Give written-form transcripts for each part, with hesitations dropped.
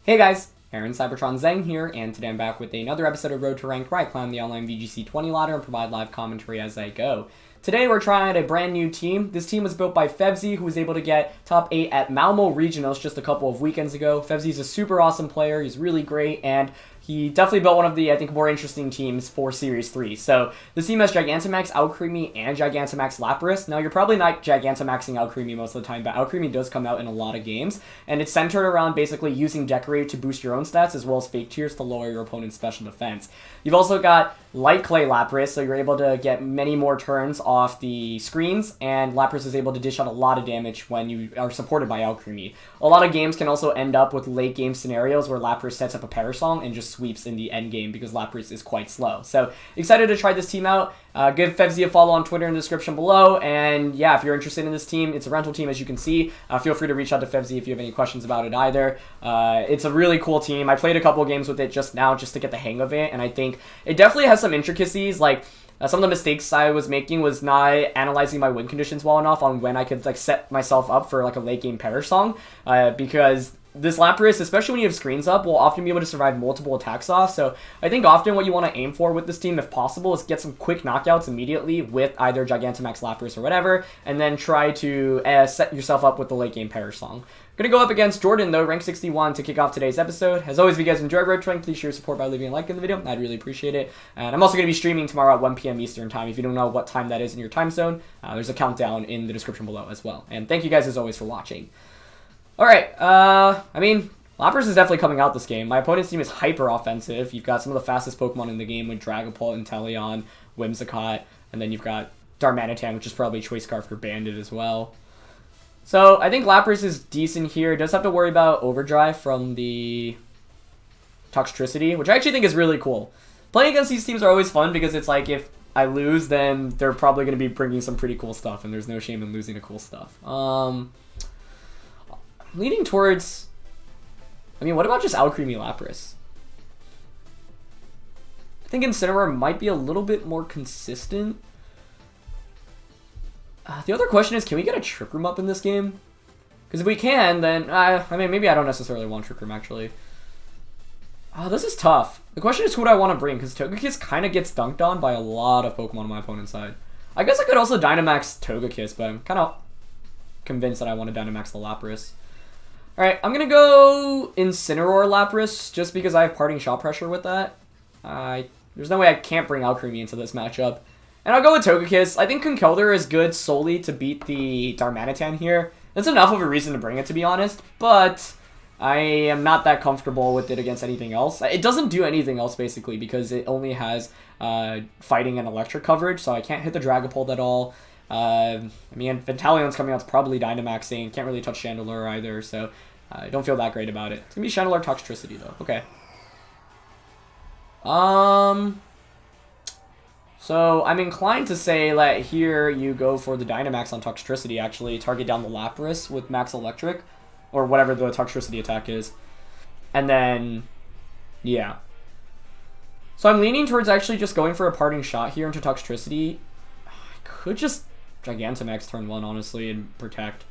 Hey guys, Aaron Cybertron Zeng here, and today I'm back with another episode of Road to Rank where I climb the online VGC 20 ladder and provide live commentary as I go. Today we're trying out a brand new team. This team was built by Fevzi, who was able to get top 8 at Malmos Regionals just a couple of weekends ago. Fevzi's a super awesome player, he's really great, and he definitely built one of the, I think, more interesting teams for Series 3. So, this team has Gigantamax, Alcremie, and Gigantamax Lapras. Now, you're probably not Gigantamaxing Alcremie most of the time, but Alcremie does come out in a lot of games, and it's centered around basically using Decorate to boost your own stats, as well as Fake Tears to lower your opponent's special defense. You've also got Light Clay Lapras, so you're able to get many more turns off the screens, and Lapras is able to dish out a lot of damage when you are supported by Alcremie. A lot of games can also end up with late game scenarios where Lapras sets up a Parasong and just sweeps in the end game because Lapras is quite slow. So excited to try this team out. Give Fevzi a follow on Twitter in the description below. And yeah, if you're interested in this team, it's a rental team as you can see. Feel free to reach out to Fevzi if you have any questions about it either. It's a really cool team. I played a couple games with it just now just to get the hang of it. And I think it definitely has some intricacies. Like some of the mistakes I was making was not analyzing my win conditions well enough on when I could like set myself up for like a late game Parasong. Because this Lapras, especially when you have screens up, will often be able to survive multiple attacks off. So I think often what you want to aim for with this team, if possible, is get some quick knockouts immediately with either Gigantamax Lapras or whatever, and then try to set yourself up with the late game Parasong. Gonna go up against Jordan, though, rank 61, to kick off today's episode. As always, if you guys enjoyed Road to Rank, please share your support by leaving a like in the video. I'd really appreciate it. And I'm also going to be streaming tomorrow at 1 p.m. Eastern Time. If you don't know what time that is in your time zone, there's a countdown in the description below as well. And thank you guys, as always, for watching. Alright, I mean, Lapras is definitely coming out this game. My opponent's team is hyper offensive. You've got some of the fastest Pokemon in the game with Dragapult, Inteleon, Whimsicott, and then you've got Darmanitan, which is probably Choice Scarf or Bandit as well. So, I think Lapras is decent here. Does have to worry about Overdrive from the Toxtricity, which I actually think is really cool. Playing against these teams are always fun because it's like, if I lose, then they're probably going to be bringing some pretty cool stuff, and there's no shame in losing to cool stuff. Leaning towards, I mean, what about just Alcremie Lapras? I think Incineroar might be a little bit more consistent. The other question is, can we get a Trick Room up in this game? Because if we can, then, I mean, maybe I don't necessarily want Trick Room, actually. This is tough. The question is who do I want to bring, because Togekiss kind of gets dunked on by a lot of Pokemon on my opponent's side. I guess I could also Dynamax Togekiss, but I'm kind of convinced that I want to Dynamax the Lapras. Alright, I'm going to go Incineroar Lapras, just because I have Parting Shot Pressure with that. There's no way I can't bring Alcremie into this matchup. And I'll go with Togekiss. I think Conkeldurr is good solely to beat the Darmanitan here. That's enough of a reason to bring it, to be honest, but I am not that comfortable with it against anything else. It doesn't do anything else, basically, because it only has Fighting and Electric coverage, so I can't hit the Dragapult at all. I mean, Ventaleon's coming out, it's probably Dynamaxing. Can't really touch Chandelure either, so I don't feel that great about it. It's gonna be Chandelure Toxtricity, though. Okay. So I'm inclined to say that here you go for the Dynamax on Toxtricity, actually. Target down the Lapras with Max Electric, or whatever the Toxtricity attack is. And then, yeah. So I'm leaning towards actually just going for a Parting Shot here into Toxtricity. I could just Gigantamax turn 1, honestly, and Protect.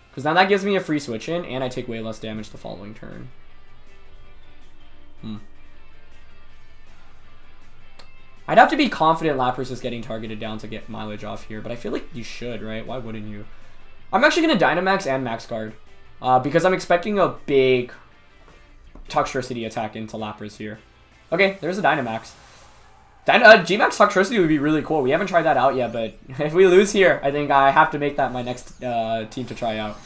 Because now that gives me a free switch in, and I take way less damage the following turn. I'd have to be confident Lapras is getting targeted down to get mileage off here, but I feel like you should, right? Why wouldn't you? I'm actually going to Dynamax and Max Guard, because I'm expecting a big Toxtricity attack into Lapras here. Okay, there's a Dynamax. G-MAX Toxtricity would be really cool. We haven't tried that out yet, but if we lose here, I think I have to make that my next team to try out.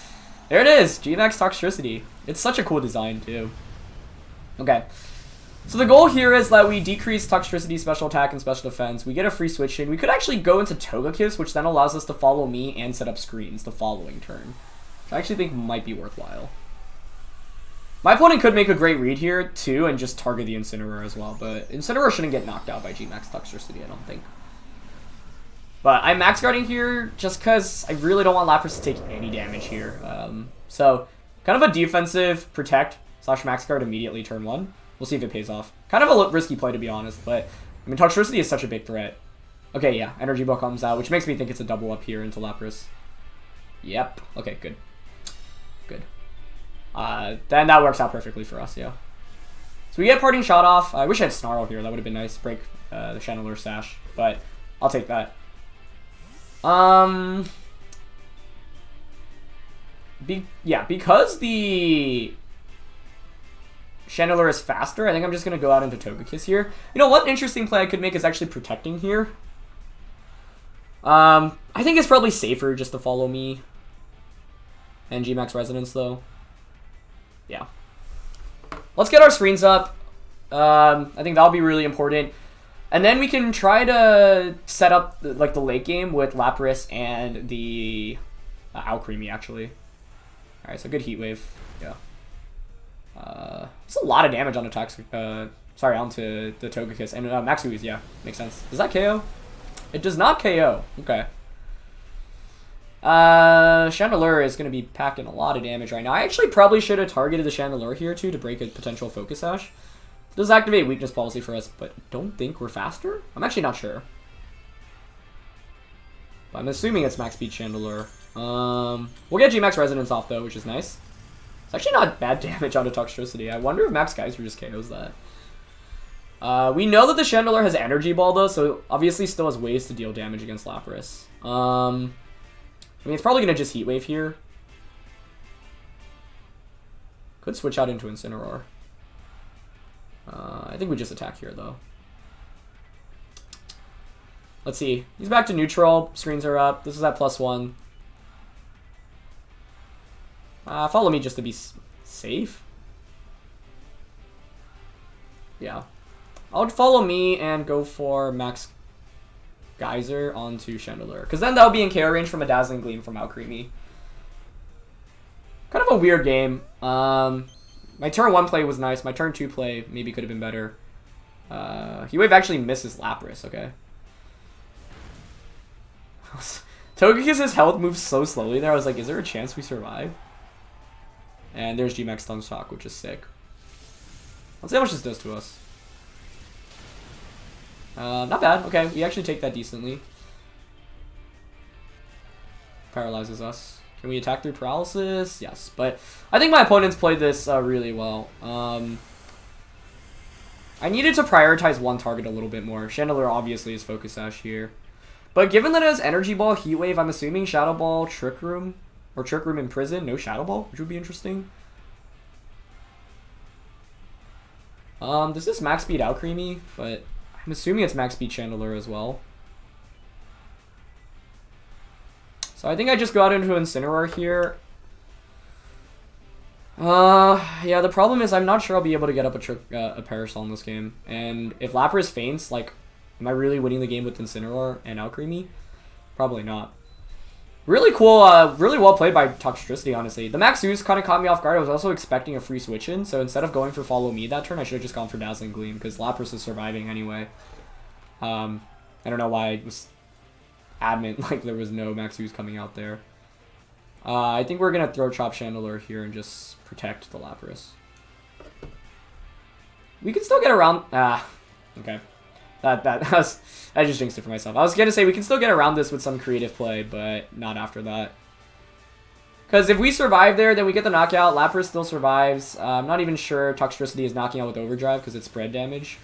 There it is, G-MAX Toxtricity. It's such a cool design, too. Okay. So the goal here is that we decrease Toxtricity special attack and special defense. We get a free switch in. We could actually go into Togekiss, which then allows us to follow me and set up screens the following turn, which I actually think might be worthwhile. My opponent could make a great read here, too, and just target the Incineroar as well, but Incineroar shouldn't get knocked out by G-MAX Toxtricity, I don't think. But I'm Max Guarding here just because I really don't want Lapras to take any damage here. So, kind of a defensive Protect / Max Guard immediately turn 1. We'll see if it pays off. Kind of a risky play, to be honest, but I mean, Toxtricity is such a big threat. Okay, yeah, Energy Ball comes out, which makes me think it's a double up here into Lapras. Yep. Okay, good. Good. then that works out perfectly for us, yeah. So we get Parting Shot off. I wish I had Snarl here. That would have been nice. Break the Chandelure Sash, but I'll take that. Because the Chandelure is faster, I think I'm just going to go out into Togekiss here. You know, what interesting play I could make is actually Protecting here. I think it's probably safer just to follow me and G-MAX Resonance, though. Yeah. Let's get our screens up. I think that'll be really important. And then we can try to set up like the late game with Lapras and the Alcremie, actually. All right, so good Heat Wave. Yeah. It's a lot of damage on attacks. Sorry, onto the Togekiss and Max Ooze. Yeah, makes sense. Does that KO? It does not KO. Okay. Chandelure is going to be packing a lot of damage right now. I actually probably should have targeted the Chandelure here too to break a potential Focus Sash. It does activate Weakness Policy for us, but I don't think we're faster. I'm actually not sure. But I'm assuming it's Max Speed Chandelure. We'll get G-MAX Resonance off though, which is nice. It's actually not bad damage onto Toxtricity. I wonder if Max Geyser just KOs that. We know that the Chandelure has Energy Ball though, so obviously still has ways to deal damage against Lapras. I mean, it's probably going to just Heat Wave here. Could switch out into Incineroar. I think we just attack here, though. Let's see. He's back to neutral. Screens are up. This is at +1. Follow me just to be safe. Yeah. I'll follow me and go for Max Geyser onto Chandelure. Because then that'll be in KO range from a Dazzling Gleam from Alcremie. Kind of a weird game. My turn 1 play was nice. My turn 2 play maybe could have been better. Heat Wave actually misses Lapras, okay. Togekiss' health moves so slowly there. I was like, is there a chance we survive? And there's G-MAX Tongue Shock, which is sick. Let's see how much this does to us. Not bad. Okay, we actually take that decently. Paralyzes us. Can we attack through paralysis? Yes, but I think my opponents played this really well. I needed to prioritize one target a little bit more. Chandelure obviously is Focus Sash here. But given that it has Energy Ball, Heat Wave, I'm assuming Shadow Ball, Trick Room, or Trick Room Imprison. No Shadow Ball, which would be interesting. Does this Max Speed Alcremie? But I'm assuming it's Max Speed Chandelure as well. So I think I just go out into Incineroar here. Yeah, the problem is I'm not sure I'll be able to get up a Parasol in this game. And if Lapras faints, like, am I really winning the game with Incineroar and Alcremie? Probably not. Really cool, really well played by Toxtricity, honestly. The Max Ooze kind of caught me off guard. I was also expecting a free switch in, so instead of going for Follow Me that turn, I should have just gone for Dazzling Gleam, because Lapras is surviving anyway. I don't know why I was adamant like there was no Max Ooze coming out there. I think we're going to throw Chop Chandelure here and just protect the Lapras. We can still get around... okay. I just jinxed it for myself. I was going to say we can still get around this with some creative play, but not after that. Because if we survive there, then we get the knockout. Lapras still survives. I'm not even sure Toxtricity is knocking out with Overdrive because it's spread damage.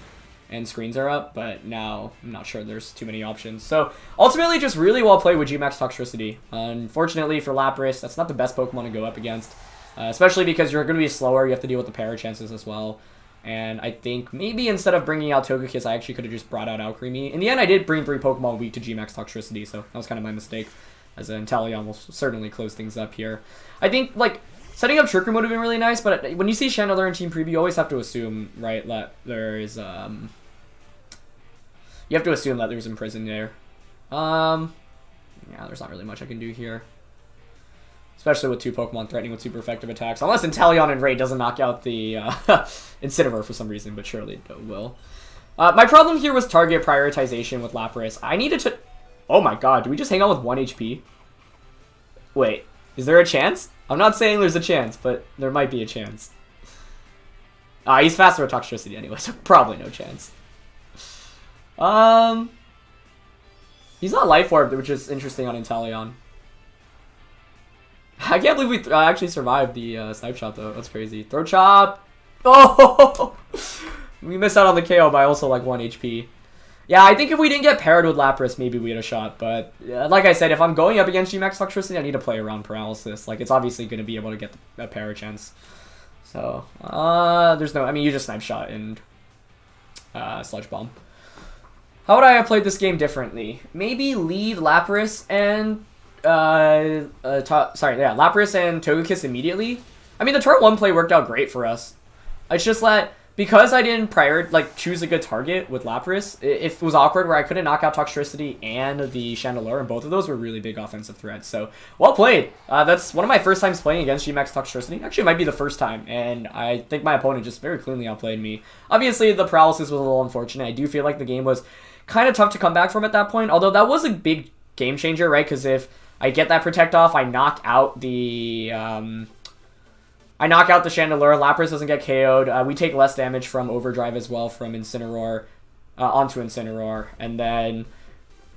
And screens are up, but now I'm not sure there's too many options. So ultimately, just really well played with G-MAX Toxtricity. Unfortunately for Lapras, that's not the best Pokemon to go up against. Especially because you're going to be slower. You have to deal with the para chances as well. And I think maybe instead of bringing out Togekiss, I actually could have just brought out Alcremie. In the end, I did bring 3 Pokemon weak to G-MAX Toxtricity, so that was kind of my mistake. As Inteleon will certainly close things up here. I think, like, setting up Trick Room would have been really nice, but when you see Chandelure in Team Preview, you always have to assume, right, that there is, you have to assume that there's Imprison there. Yeah, there's not really much I can do here. Especially with 2 Pokemon threatening with super effective attacks. Unless Inteleon and Ray doesn't knock out the Incineroar for some reason, but surely it will. My problem here was target prioritization with Lapras. I needed to... Oh my god, do we just hang on with 1 HP? Wait, is there a chance? I'm not saying there's a chance, but there might be a chance. He's faster with Toxtricity anyway, so probably no chance. He's not Life Orb, which is interesting on Inteleon. I can't believe we actually survived the snipe shot, though. That's crazy. Throw chop. Oh! We missed out on the KO by also like 1 HP. Yeah, I think if we didn't get paired with Lapras, maybe we had a shot. But like I said, if I'm going up against G-MAX Toxtricity, I need to play around paralysis. Like, it's obviously going to be able to get a pair chance. So, there's no... I mean, you just snipe shot and Sludge Bomb. How would I have played this game differently? Maybe lead Lapras and... Lapras and Togekiss immediately. I mean, the turn 1 play worked out great for us. It's just that... because I didn't choose a good target with Lapras, it was awkward where I couldn't knock out Toxtricity and the Chandelure, and both of those were really big offensive threats. So, well played. That's one of my first times playing against G-MAX Toxtricity. Actually, it might be the first time, and I think my opponent just very cleanly outplayed me. Obviously, the paralysis was a little unfortunate. I do feel like the game was kind of tough to come back from at that point, although that was a big game changer, right? Because if I get that Protect off, I knock out the... Chandelure, Lapras doesn't get KO'd, we take less damage from Overdrive as well from Incineroar onto Incineroar, and then,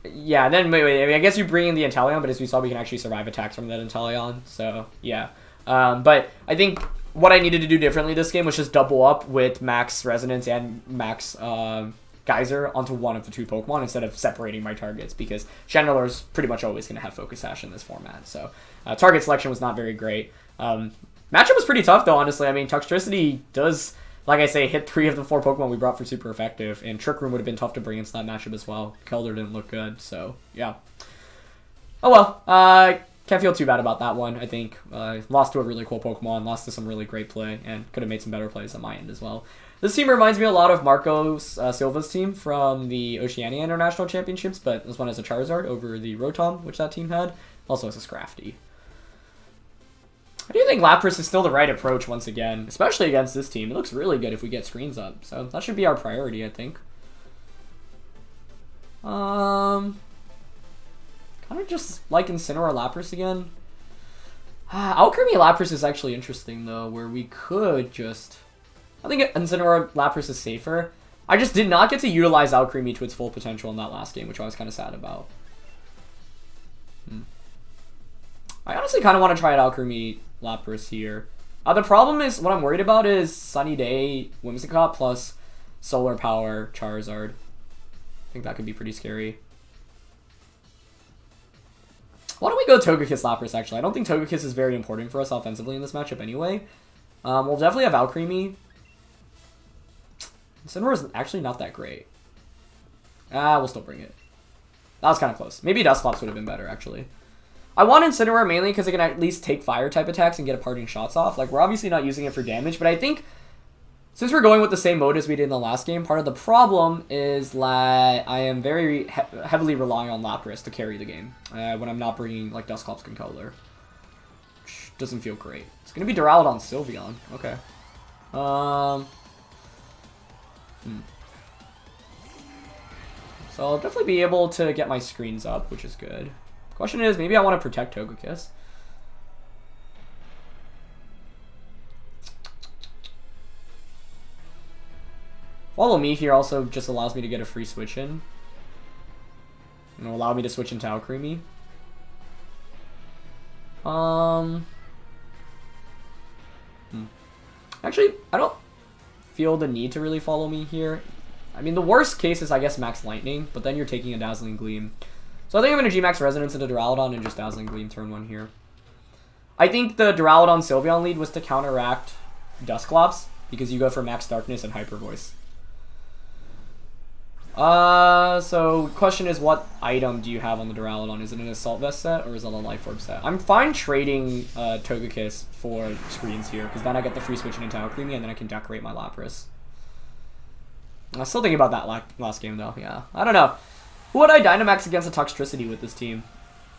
yeah, and then, I mean, I guess you bring in the Inteleon, but as we saw, we can actually survive attacks from that Inteleon, so, yeah. But I think what I needed to do differently this game was just double up with Max Resonance and Max Geyser onto one of the 2 Pokemon instead of separating my targets, because Chandelure is pretty much always going to have Focus Sash in this format, so target selection was not very great. Matchup was pretty tough, though, honestly. I mean, Toxtricity does, like I say, hit 3 of the 4 Pokemon we brought for super effective, and Trick Room would have been tough to bring into that matchup as well. Keldor didn't look good, so, yeah. Oh, well. Can't feel too bad about that one, I think. Lost to a really cool Pokemon, lost to some really great play, and could have made some better plays on my end as well. This team reminds me a lot of Marcos Silva's team from the Oceania International Championships, but this one has a Charizard over the Rotom, which that team had. Also has a Scrafty. I do think Lapras is still the right approach once again, especially against this team. It looks really good if we get screens up, so that should be our priority, I think. Kind of just like Incineroar Lapras again. Alcremie Lapras is actually interesting, though, where we could just... I think Incineroar Lapras is safer. I just did not get to utilize Alcremie to its full potential in that last game, which I was kind of sad about. I honestly kind of want to try out Alcremie Lapras here. The problem is, what I'm worried about is Sunny Day Whimsicott plus Solar Power Charizard. I think that could be pretty scary. Why don't we go Togekiss Lapras, actually? I don't think Togekiss is very important for us offensively in this matchup anyway. We'll definitely have Alcremie. Incineroar is actually not that great. We'll still bring it. That was kind of close. Maybe Dusclops would have been better, actually. I want Incineroar mainly because it can at least take fire-type attacks and get a parting shots off. Like, we're obviously not using it for damage, but I think since we're going with the same mode as we did in the last game, part of the problem is that I am very heavily relying on Lapras to carry the game when I'm not bringing, like, Dusclops Conkeldurr. Which doesn't feel great. It's going to be Duraludon Sylveon. Okay. So I'll definitely be able to get my screens up, which is good. Question is, maybe I want to protect Togekiss. Follow Me here also just allows me to get a free switch in. And it'll allow me to switch into Alcremie. Actually, I don't feel the need to really Follow Me here. I mean, the worst case is, I guess, Max Lightning, but then you're taking a Dazzling Gleam. So I think I'm going to G-Max Resonance into Duraludon and just Dazzling Gleam turn 1 here. I think the Duraludon Sylveon lead was to counteract Dusclops, because you go for Max Darkness and Hyper Voice. So question is, what item do you have on the Duraludon? Is it an Assault Vest set, or is it a Life Orb set? I'm fine trading Togekiss for screens here, because then I get the free switch into Alcremie, and then I can decorate my Lapras. I'm still thinking about that last game, though. Yeah, I don't know. Who would I Dynamax against a Toxtricity with this team?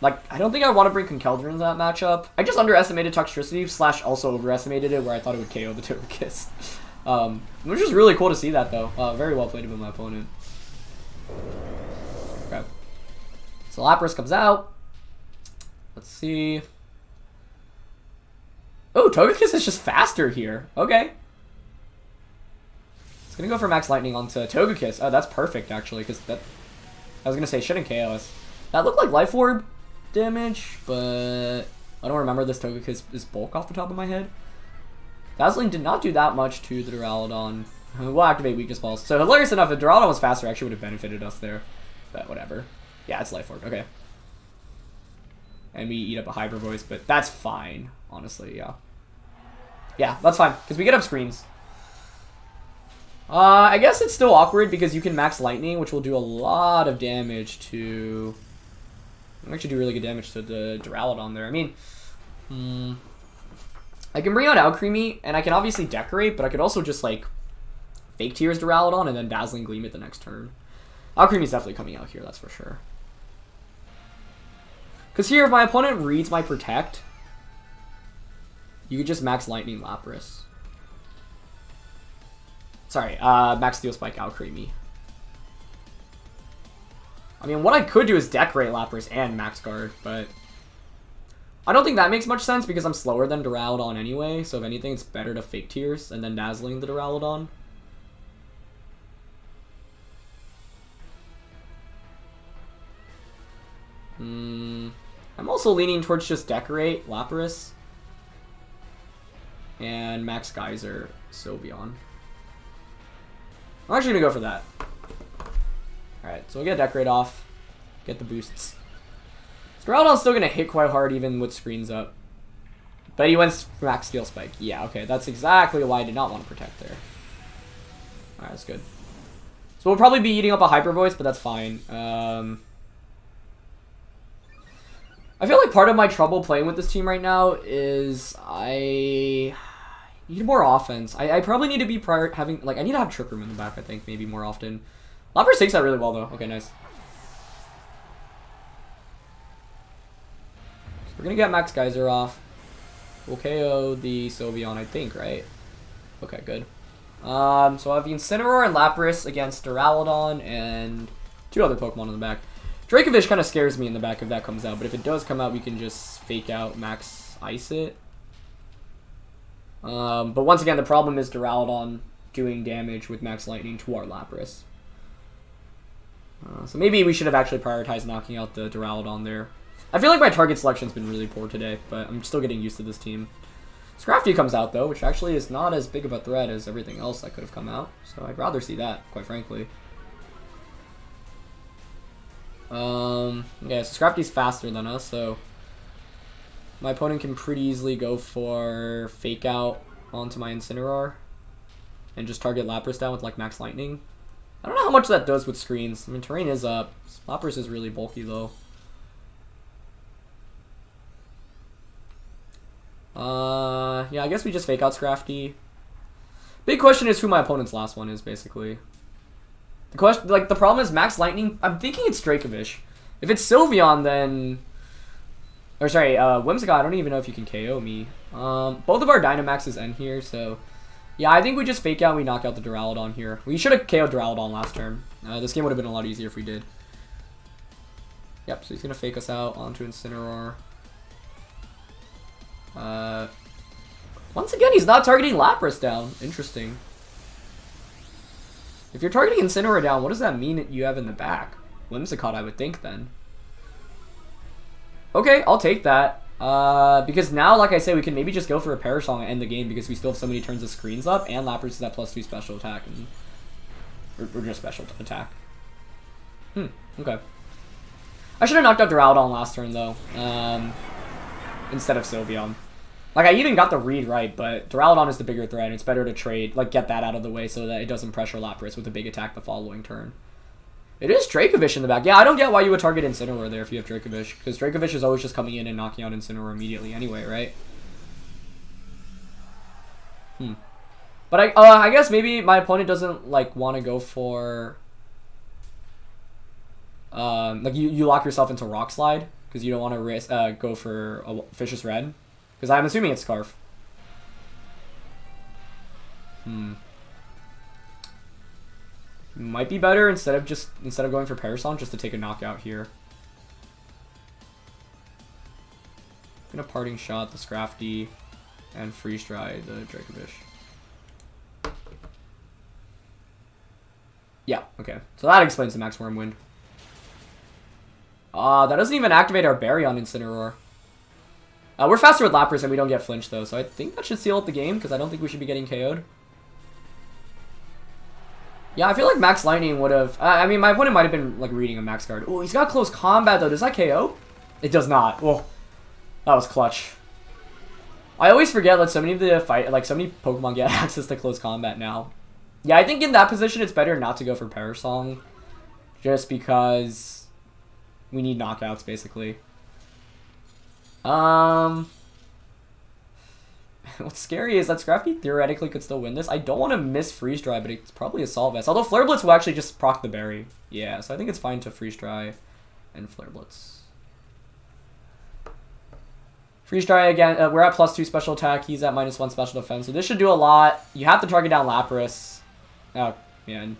Like, I don't think I want to bring Conkeldurr into that matchup. I just underestimated Toxtricity, / also overestimated it, where I thought it would KO the Togekiss. Which is really cool to see that, though. Very well played by my opponent. Okay. So Lapras comes out. Let's see. Oh, Togekiss is just faster here. Okay. It's gonna go for Max Lightning onto Togekiss. Oh, that's perfect, actually, because that... I was gonna say, shouldn't KO us. That looked like Life Orb damage, but... I don't remember this Togekiss' bulk off the top of my head. Dazzling did not do that much to the Duraludon. We'll activate Weakness Balls. So hilarious enough, if Duraludon was faster, actually would have benefited us there. But whatever. Yeah, it's Life Orb. Okay. And we eat up a Hyper Voice, but that's fine, honestly, yeah. Yeah, that's fine, because we get up screens. I guess it's still awkward because you can max Lightning, which will do a lot of damage to... actually do really good damage to the Duraludon there. I mean, I can bring out Alcremie, and I can obviously decorate, but I could also just, like, Fake Tears Duraludon and then Dazzling Gleam it the next turn. Alcremie's definitely coming out here, that's for sure. Because here, if my opponent reads my Protect, you could just max Lightning Lapras. Sorry, max Steel Spike Alcremie. I mean, what I could do is decorate Lapras and max guard, but I don't think that makes much sense because I'm slower than Duraludon anyway, so if anything, it's better to Fake Tears and then Dazzling the Duraludon. I'm also leaning towards just decorate Lapras and max Geyser Sylveon. I'm actually gonna go for that. Alright, so we'll get decorate off, get the boosts. Duraludon's still gonna hit quite hard even with screens up. But he went for max Steel Spike. Yeah, okay, that's exactly why I did not want to protect there. Alright, that's good. So we'll probably be eating up a Hyper Voice, but that's fine. I feel like part of my trouble playing with this team right now is I need more offense. I probably need to be having, like, I need to have Trick Room in the back, I think, maybe more often. Lapras takes that really well, though. Okay, nice. So we're gonna get Max Geyser off. We'll KO the Sylveon, I think, right? Okay, good. So I'll have the Incineroar and Lapras against Duraludon and two other Pokemon in the back. Dracovish kind of scares me in the back if that comes out, but if it does come out, we can just fake out Max Ice it. But once again, the problem is Duraludon doing damage with Max Lightning to our Lapras. So maybe we should have actually prioritized knocking out the Duraludon there. I feel like my target selection's been really poor today, but I'm still getting used to this team. Scrafty comes out, though, which actually is not as big of a threat as everything else that could have come out. So I'd rather see that, quite frankly. Yeah, so Scrafty's faster than us, so my opponent can pretty easily go for Fake Out onto my Incineroar and just target Lapras down with, like, Max Lightning. I don't know how much that does with screens. I mean, terrain is up. Lapras is really bulky, though. Yeah, I guess we just Fake Out Scrafty. Big question is who my opponent's last one is, basically. The question, like, the problem is Max Lightning. I'm thinking it's Dracovish. If it's Sylveon, then... Or, sorry, Whimsicott, I don't even know if you can KO me. Both of our Dynamaxes end here, so... Yeah, I think we just Fake Out and we knock out the Duraludon here. We should have KO'd Duraludon last turn. This game would have been a lot easier if we did. Yep, so he's going to Fake us out onto Incineroar. Once again, he's not targeting Lapras down. Interesting. If you're targeting Incineroar down, what does that mean that you have in the back? Whimsicott, I would think, then. Okay, I'll take that. Because now, like I say, we can maybe just go for a Parasong and end the game because we still have so many turns of screens up, and Lapras is at +2 special attack. Or just special attack. Okay. I should have knocked out Duraludon last turn, though. Instead of Sylveon. Like, I even got the read right, but Duraludon is the bigger threat, and it's better to trade, like, get that out of the way so that it doesn't pressure Lapras with a big attack the following turn. It is Dracovish in the back. Yeah, I don't get why you would target Incineroar there if you have Dracovish, because Dracovish is always just coming in and knocking out Incineroar immediately anyway, right? But I guess maybe my opponent doesn't, like, want to go for... like, you lock yourself into Rock Slide, because you don't want to risk go for a Vicious Red. Because I'm assuming it's Scarf. Might be better instead of going for Parasong just to take a knockout here. Gonna Parting Shot the Scrafty and Freeze Dry the Dracovish. Yeah, okay. So that explains the Max Worm Wind. That doesn't even activate our Berry on Incineroar. We're faster with Lapras and we don't get flinched though, so I think that should seal up the game because I don't think we should be getting KO'd. Yeah, I feel like Max Lightning would have... I mean, my opponent might have been like reading a Max card. Oh, he's got close combat though. Does that KO? It does not. Well, that was clutch. I always forget that so many of the so many Pokemon get access to close combat now. Yeah, I think in that position it's better not to go for Perish Song, just because we need knockouts basically. What's scary is that Scrafty theoretically could still win this. I don't want to miss Freeze Dry, but it's probably Assault Vest. Although Flare Blitz will actually just proc the berry. Yeah, so I think it's fine to Freeze Dry and Flare Blitz. Freeze Dry again. We're at +2 special attack. He's at -1 special defense. So this should do a lot. You have to target down Lapras. Oh, man.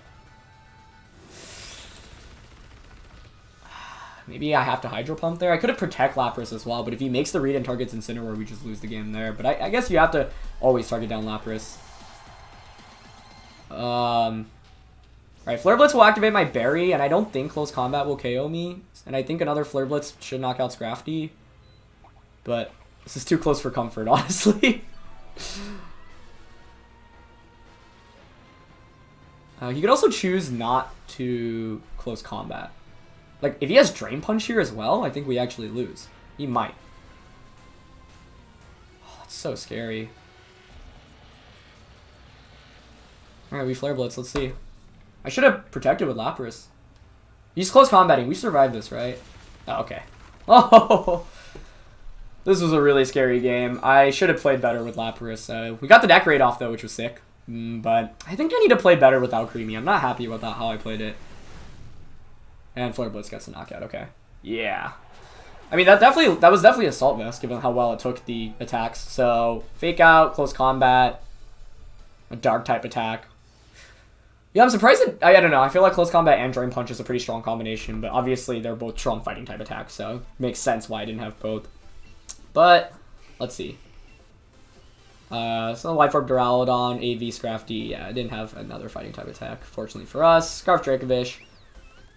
Maybe I have to Hydro Pump there. I could have Protect Lapras as well, but if he makes the read and targets Incineroar, we just lose the game there. But I guess you have to always target down Lapras. Alright, Flare Blitz will activate my berry, and I don't think Close Combat will KO me. And I think another Flare Blitz should knock out Scrafty. But this is too close for comfort, honestly. He could also choose not to Close Combat. Like, if he has Drain Punch here as well, I think we actually lose. He might. Oh, that's so scary. Alright, we Flare Blitz. Let's see. I should have protected with Lapras. He's close combating. We survived this, right? Oh, okay. Oh! This was a really scary game. I should have played better with Lapras. We got the deck rate off, though, which was sick. But I think I need to play better with Alcremie. I'm not happy with how I played it. And Flare Blitz gets the knockout, okay. Yeah. I mean, that was definitely Assault Vest, given how well it took the attacks. So, Fake Out, Close Combat, a Dark-type attack. Yeah, I'm surprised that... I don't know, I feel like Close Combat and Drain Punch is a pretty strong combination, but obviously they're both strong Fighting-type attacks, so it makes sense why I didn't have both. But, let's see. So, Life Orb Duraludon, AV Scrafty, yeah, I didn't have another Fighting-type attack, fortunately for us. Scarf Dracovish.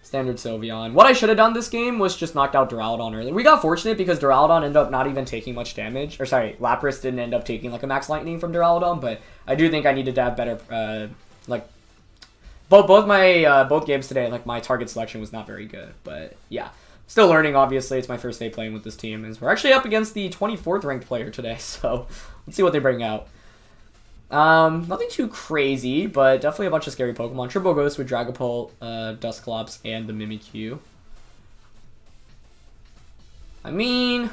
Standard Sylveon. What I should have done this game was just knocked out Duraludon early. We got fortunate because Duraludon ended up not even taking much damage. Or sorry, Lapras didn't end up taking like a Max Lightning from Duraludon, but I do think I needed to have better, like, both games today, like, my target selection was not very good. But, yeah. Still learning, obviously. It's my first day playing with this team. And we're actually up against the 24th ranked player today, so let's see what they bring out. Nothing too crazy, but definitely a bunch of scary Pokemon. Triple Ghost with Dragapult, Dusclops, and the Mimikyu. I mean,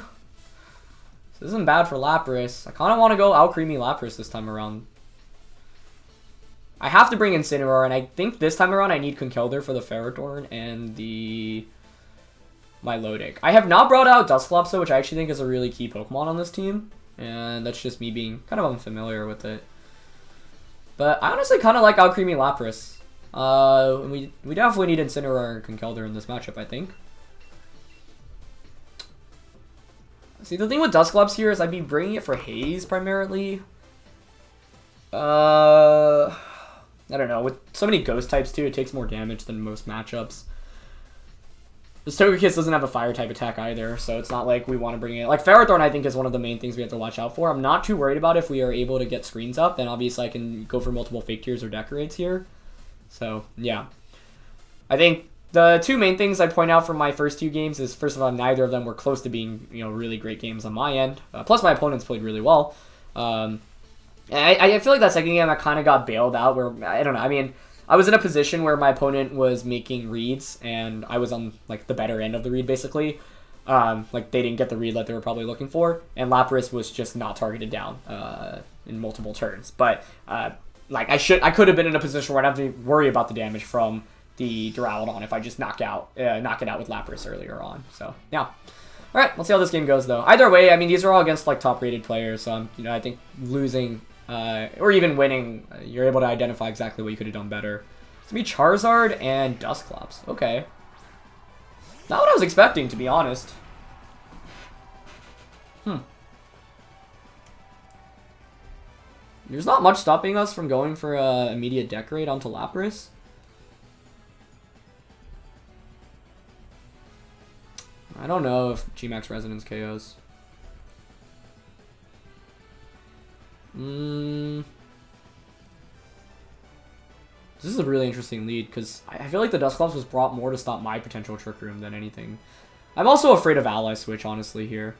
this isn't bad for Lapras. I kind of want to go Alcremie Lapras this time around. I have to bring Incineroar, and I think this time around I need Conkeldurr for the Ferrothorn and the Milotic. I have not brought out Dusclops, though, which I actually think is a really key Pokemon on this team. And that's just me being kind of unfamiliar with it. But I honestly kind of like Alcremie Lapras. We definitely need Incineroar and Conkeldurr in this matchup, I think. See, the thing with Dusclops here is I'd be bringing it for Haze primarily. I don't know. With so many Ghost types, too, it takes more damage than most matchups. This Togekiss doesn't have a Fire-type attack either, so it's not like we want to bring it... Like, Ferrothorn, I think, is one of the main things we have to watch out for. I'm not too worried about if we are able to get screens up, then obviously I can go for multiple Fake Tears or Decorates here. So, yeah. I think the two main things I point out from my first two games is, first of all, neither of them were close to being, you know, really great games on my end. Plus, my opponents played really well. And I feel like that second game I kind of got bailed out where, I don't know, I mean... I was in a position where my opponent was making reads, and I was on, like, the better end of the read, basically. Like, they didn't get the read that they were probably looking for, and Lapras was just not targeted down in multiple turns. But, like, I could have been in a position where I'd have to worry about the damage from the Duraludon if I just knock it out with Lapras earlier on. So, yeah. Alright, let's see how this game goes, though. Either way, I mean, these are all against, like, top-rated players, so, you know, I think losing... or even winning, you're able to identify exactly what you could have done better. It's going to be Charizard and Dusclops. Okay. Not what I was expecting, to be honest. There's not much stopping us from going for immediate Decorate onto Lapras. I don't know if G-MAX Resonance KOs. This is a really interesting lead, because I feel like the Dusclops was brought more to stop my potential Trick Room than anything. I'm also afraid of Ally Switch, honestly, here.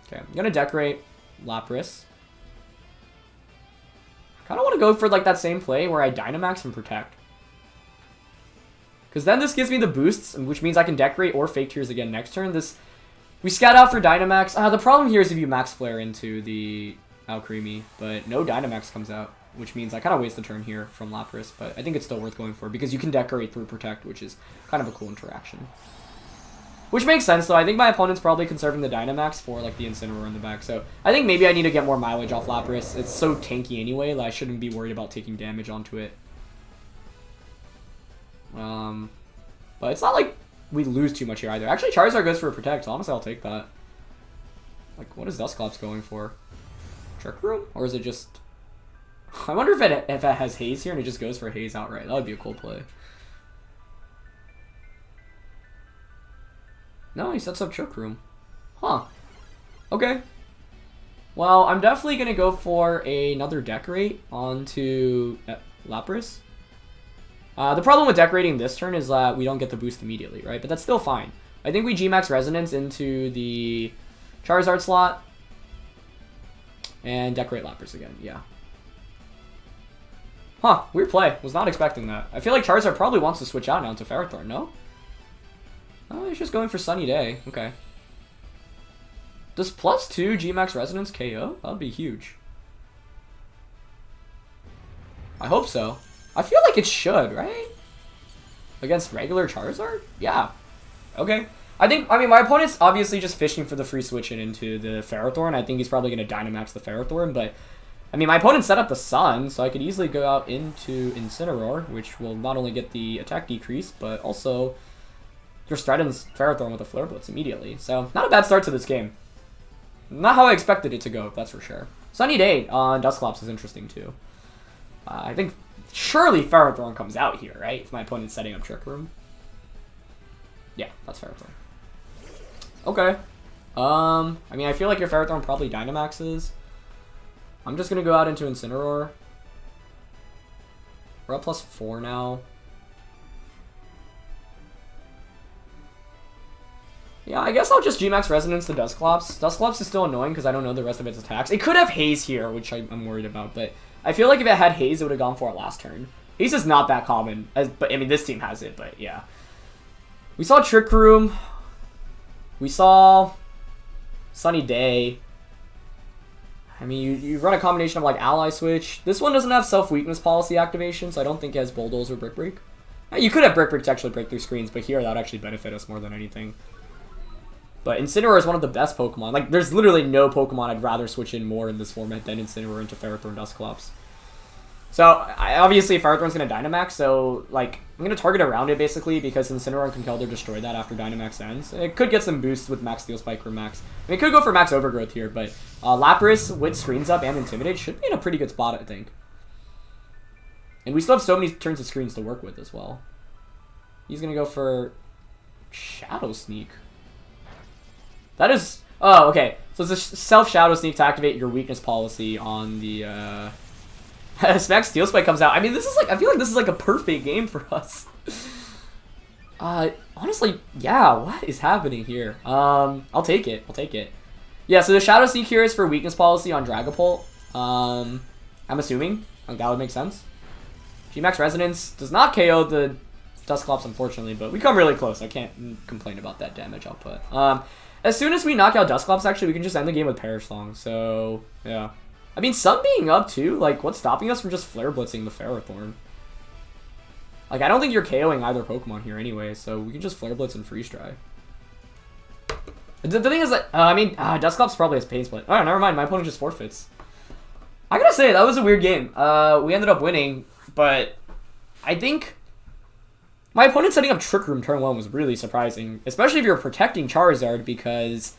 Okay, I'm going to decorate Lapras. I kind of want to go for like that same play where I Dynamax and Protect. Because then this gives me the boosts, which means I can decorate or Fake Tears again next turn. We scout out for Dynamax. The problem here is if you Max Flare into the Alcremie, but no Dynamax comes out, which means I kind of waste the turn here from Lapras, but I think it's still worth going for because you can decorate through Protect, which is kind of a cool interaction. Which makes sense, though. I think my opponent's probably conserving the Dynamax for like the Incineroar in the back, so I think maybe I need to get more mileage off Lapras. It's so tanky anyway that I shouldn't be worried about taking damage onto it. But it's not like we lose too much here either. Actually, Charizard goes for a Protect, so honestly I'll take that. Like, what is Dusclops going for? Trick Room? Or is it just... I wonder if it has Haze here and it just goes for Haze outright. That would be a cool play. No, he sets up Trick Room. Huh. Okay. Well, I'm definitely going to go for another Decorate onto Lapras. The problem with decorating this turn is that we don't get the boost immediately, right? But that's still fine. I think we G-Max Resonance into the Charizard slot and decorate Lapras again, yeah. Huh, weird play. Was not expecting that. I feel like Charizard probably wants to switch out now to Ferrothorn, no? Oh, he's just going for Sunny Day. Okay. Does +2 G-Max Resonance KO? That would be huge. I hope so. I feel like it should, right? Against regular Charizard? Yeah. Okay. I mean, my opponent's obviously just fishing for the free switch into the Ferrothorn. I think he's probably going to Dynamax the Ferrothorn, but... I mean, my opponent set up the Sun, so I could easily go out into Incineroar, which will not only get the attack decrease, but also just threatens Ferrothorn with a Flare Blitz immediately. So, not a bad start to this game. Not how I expected it to go, that's for sure. Sunny Day on Dusclops is interesting, too. I think surely Ferrothorn comes out here, right? If my opponent's setting up Trick Room. Yeah, that's Ferrothorn. Okay. I mean, I feel like your Ferrothorn probably Dynamaxes. I'm just going to go out into Incineroar. We're up +4 now. Yeah, I guess I'll just G-Max Resonance to Dusclops. Dusclops is still annoying because I don't know the rest of its attacks. It could have Haze here, which I'm worried about, but I feel like if it had Haze, it would have gone for it last turn. Haze is not that common, but I mean, this team has it, but yeah. We saw Trick Room. We saw Sunny Day. I mean, you run a combination of like Ally Switch. This one doesn't have self-weakness policy activation, so I don't think it has Bulldoze or Brick Break. You could have Brick Break to actually break through screens, but here that would actually benefit us more than anything. But Incineroar is one of the best Pokemon. Like, there's literally no Pokemon I'd rather switch in more in this format than Incineroar into Ferrothorn Dusclops. So, obviously, Ferrothorn's going to Dynamax, so, like, I'm going to target around it, basically, because Incineroar can Keldor destroy that after Dynamax ends. It could get some boosts with Max Steel Spike or Max... I mean, it could go for Max Overgrowth here, but Lapras with Screens Up and Intimidate should be in a pretty good spot, I think. And we still have so many turns of screens to work with as well. He's going to go for Shadow Sneak. That is... Oh, okay. So it's a self-Shadow Sneak to activate your weakness policy on the... Max Steel Spike comes out. I mean, this is like... I feel like this is like a perfect game for us. Honestly, yeah. What is happening here? I'll take it. I'll take it. Yeah, so the Shadow Sneak here is for weakness policy on Dragapult. I'm assuming. That would make sense. G-Max Resonance does not KO the Dusclops, unfortunately, but we come really close. I can't complain about that damage output. As soon as we knock out Dusclops, actually, we can just end the game with Perish Song. So, yeah. I mean, Sun being up, too, like, what's stopping us from just Flare Blitzing the Ferrothorn? Like, I don't think you're KOing either Pokemon here anyway, so we can just Flare Blitz and Freeze Dry. The thing is that, I mean, Dusclops probably has Pain Split. Oh, never mind, my opponent just forfeits. I gotta say, that was a weird game. We ended up winning, but I think my opponent setting up Trick Room turn 1 was really surprising, especially if you're protecting Charizard, because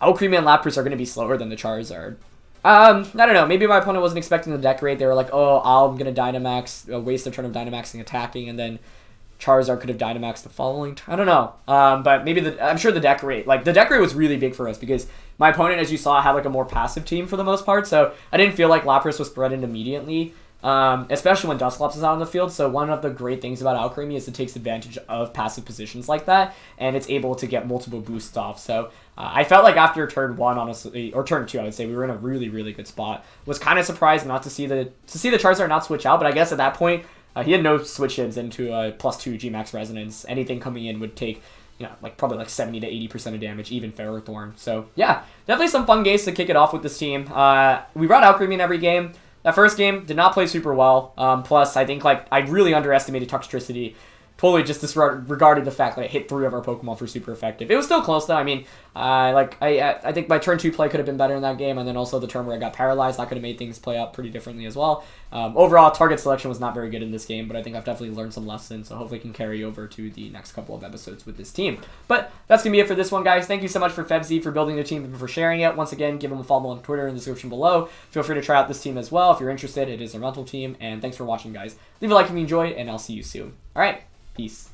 Alcremie and Lapras are going to be slower than the Charizard. I don't know, maybe my opponent wasn't expecting to decorate. They were like, oh, I'm going to Dynamax, waste a turn of Dynamaxing attacking, and then Charizard could have Dynamaxed the following I don't know. But maybe I'm sure the deck rate. Like, the deck rate was really big for us because my opponent, as you saw, had like a more passive team for the most part. So I didn't feel like Lapras was threatened immediately. Especially when Dusclops is out on the field. So one of the great things about Alcremie is it takes advantage of passive positions like that, and it's able to get multiple boosts off. So I felt like after turn 1, honestly, or turn 2, I would say, we were in a really, really good spot. Was kind of surprised not to see the Charizard not switch out, but I guess at that point, he had no switch-ins into a +2 G-MAX Resonance. Anything coming in would take, like probably like 70 to 80% of damage, even Ferrothorn. So yeah, definitely some fun games to kick it off with this team. We brought Alcremie in every game. That first game did not play super well. Plus, I think I really underestimated Toxtricity. Totally just disregarded the fact that it hit 3 of our Pokemon for super effective. It was still close though. I mean, I think my turn 2 play could have been better in that game, and then also the turn where I got paralyzed, that could have made things play out pretty differently as well. Overall, target selection was not very good in this game, but I think I've definitely learned some lessons, so hopefully I can carry over to the next couple of episodes with this team. But that's going to be it for this one, guys. Thank you so much for Fevzi for building the team and for sharing it. Once again, give him a follow on Twitter in the description below. Feel free to try out this team as well if you're interested. It is a rental team, and thanks for watching, guys. Leave a like if you enjoyed, and I'll see you soon. All right, peace.